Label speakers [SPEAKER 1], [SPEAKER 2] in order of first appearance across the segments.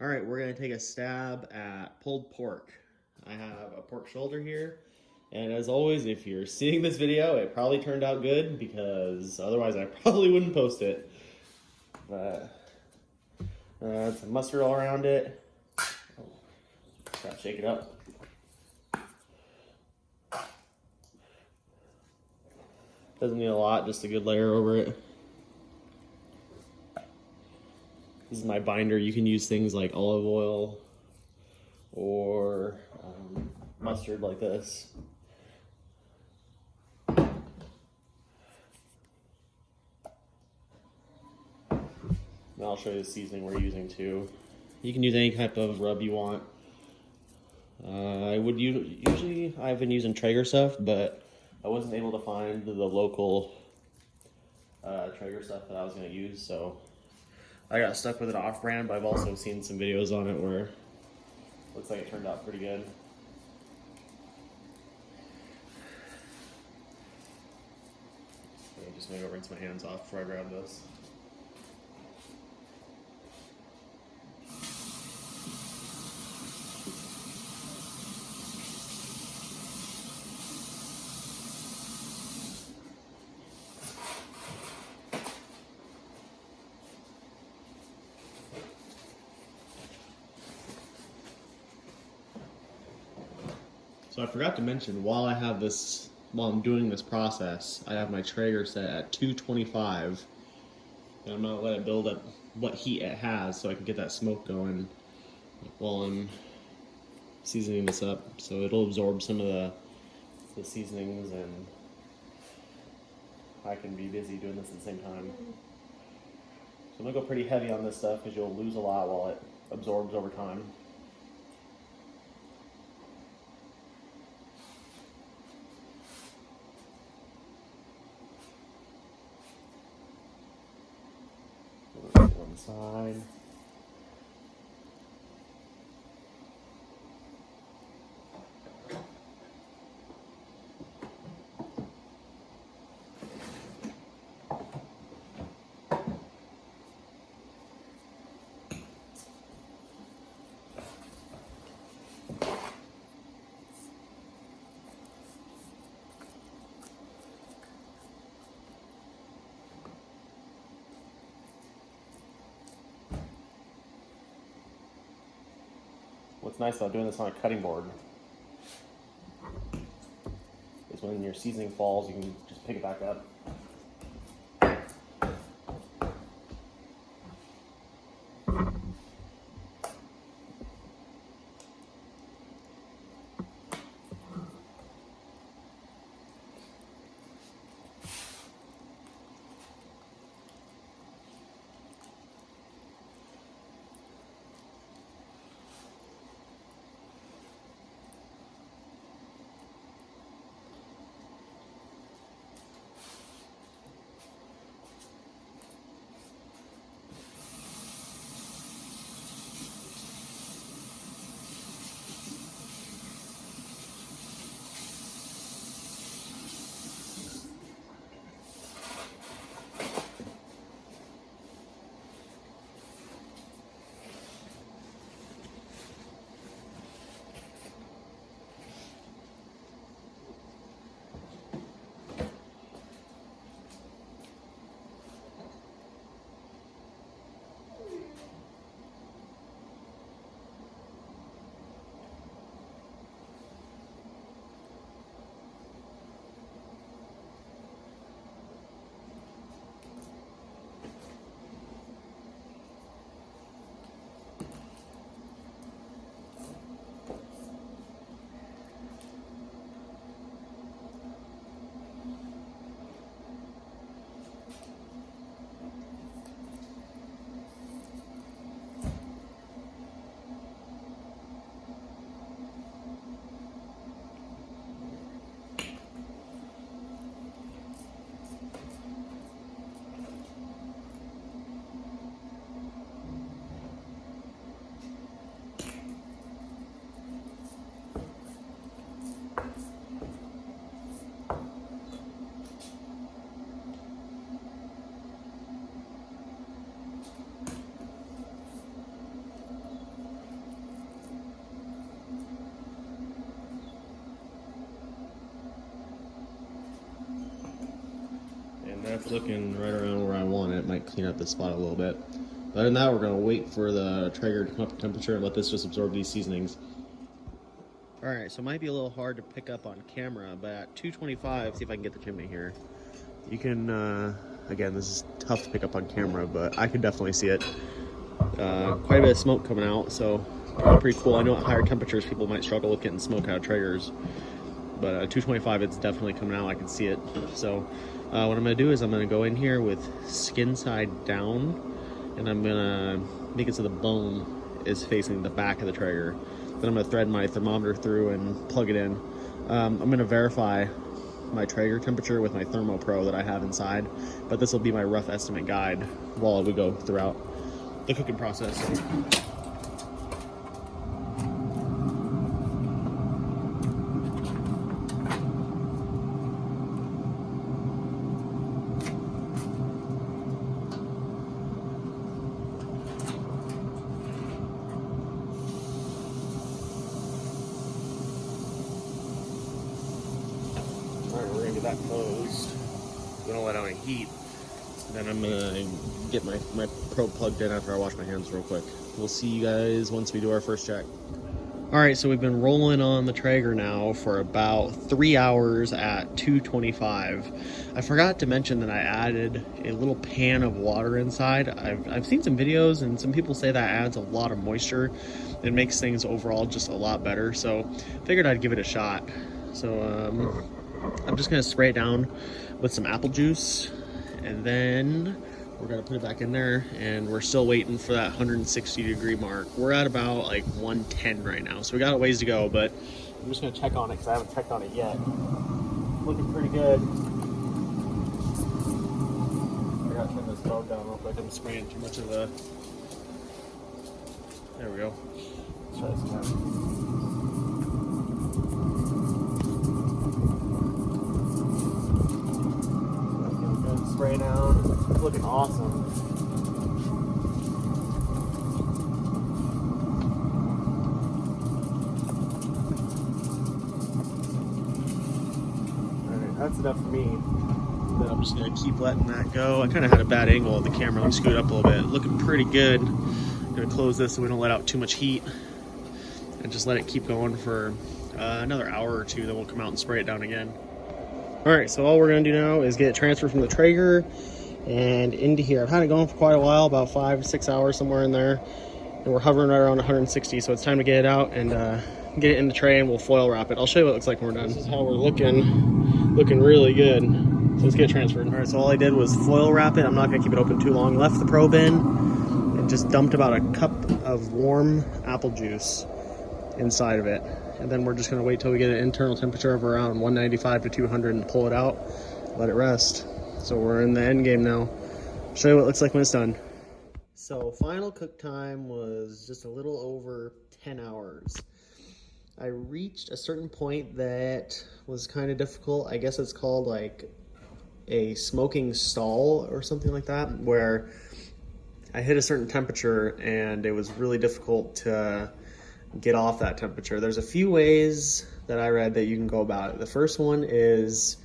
[SPEAKER 1] All right, we're gonna take a stab at pulled pork. I have a pork shoulder here, and as always, if you're seeing this video, it probably turned out good because otherwise I probably wouldn't post it. But some mustard all around it. Oh, gotta shake it up. Doesn't need a lot, just a good layer over it. This is my binder. You can use things like olive oil or mustard like this. And I'll show you the seasoning we're using too. You can use any type of rub you want. Usually I've been using Traeger stuff, but I wasn't able to find the local Traeger stuff that I was going to use, so I got stuck with an off-brand. But I've also seen some videos on it where it looks like it turned out pretty good. I'm just gonna go rinse my hands off before I grab this. So I forgot to mention, while I'm doing this process, I have my Traeger set at 225, and I'm gonna let it build up what heat it has so I can get that smoke going while I'm seasoning this up. So it'll absorb some of the seasonings, and I can be busy doing this at the same time. So I'm gonna go pretty heavy on this stuff because you'll lose a lot while it absorbs over time. One side. What's nice about doing this on a cutting board is when your seasoning falls, you can just pick it back up. It's looking right around where I want it. Might clean up this spot a little bit. But other than that, we're gonna wait for the Traeger to come up to temperature and let this just absorb these seasonings. Alright, so it might be a little hard to pick up on camera, but at 225, see if I can get the chimney here. You can, again, this is tough to pick up on camera, but I can definitely see it. Quite a bit of smoke coming out, so pretty cool. I know at higher temperatures people might struggle with getting smoke out of Traegers, but at 225 it's definitely coming out. I can see it. So what I'm going to do is I'm going to go in here with skin side down, and I'm going to make it so the bone is facing the back of the Traeger. Then I'm going to thread my thermometer through and plug it in. I'm going to verify my Traeger temperature with my Thermo Pro that I have inside, but this will be my rough estimate guide while we go throughout the cooking process. Alright, we're gonna get that closed. We don't let out any heat. Then I'm gonna get my probe plugged in after I wash my hands real quick. We'll see you guys once we do our first check. Alright, so we've been rolling on the Traeger now for about 3 hours at 225. I forgot to mention that I added a little pan of water inside. I've seen some videos and some people say that adds a lot of moisture. It makes things overall just a lot better, so figured I'd give it a shot. So I'm just gonna spray it down with some apple juice, and then we're gonna put it back in there, and we're still waiting for that 160-degree mark. We're at about like 110 right now, so we got a ways to go, but I'm just gonna check on it because I haven't checked on it yet. Looking pretty good. I gotta turn this stove down real quick. I'm spraying too much of the... There we go. Let's try this again. Spray down. It's looking awesome. Alright, that's enough for me. Then I'm just gonna keep letting that go. I kind of had a bad angle of the camera. Let me scoot up a little bit. Looking pretty good. I'm gonna close this so we don't let out too much heat, and just let it keep going for another hour or two. Then we'll come out and spray it down again. Alright, so all we're going to do now is get it transferred from the Traeger and into here. I've had it going for quite a while, about 5 to 6 hours, somewhere in there. And we're hovering right around 160, so it's time to get it out and get it in the tray, and we'll foil wrap it. I'll show you what it looks like when we're done. This is how we're looking. Looking really good. So let's get it transferred. Alright, so all I did was foil wrap it. I'm not going to keep it open too long. Left the probe in and just dumped about a cup of warm apple juice inside of it. And then we're just going to wait till we get an internal temperature of around 195 to 200 and pull it out, let it rest. So we're in the end game now. I'll show you what it looks like when it's done. So final cook time was just a little over 10 hours. I reached a certain point that was kind of difficult. I guess it's called like a smoking stall or something like that, where I hit a certain temperature and it was really difficult to get off that temperature. There's a few ways that I read that you can go about it. The first one is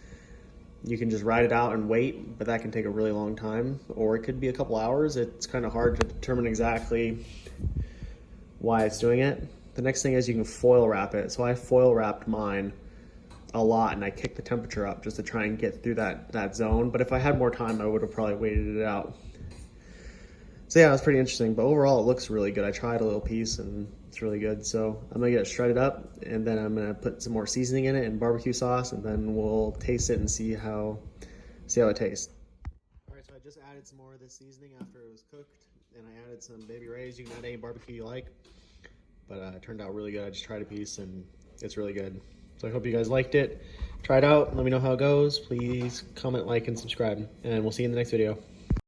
[SPEAKER 1] you can just ride it out and wait, but that can take a really long time, or it could be a couple hours. It's kind of hard to determine exactly why it's doing it. The next thing is you can foil wrap it. So I foil wrapped mine a lot, and I kicked the temperature up just to try and get through that zone. But if I had more time, I would have probably waited it out. So yeah, it was pretty interesting, but overall it looks really good. I tried a little piece and it's really good. So I'm gonna get it shredded up, and then I'm gonna put some more seasoning in it and barbecue sauce, and then we'll taste it and see how it tastes. All right, so I just added some more of this seasoning after it was cooked, and I added some baby rays. You can add any barbecue you like, but it turned out really good. I just tried a piece and it's really good. So I hope you guys liked it. Try it out, let me know how it goes. Please comment, like, and subscribe, and we'll see you in the next video.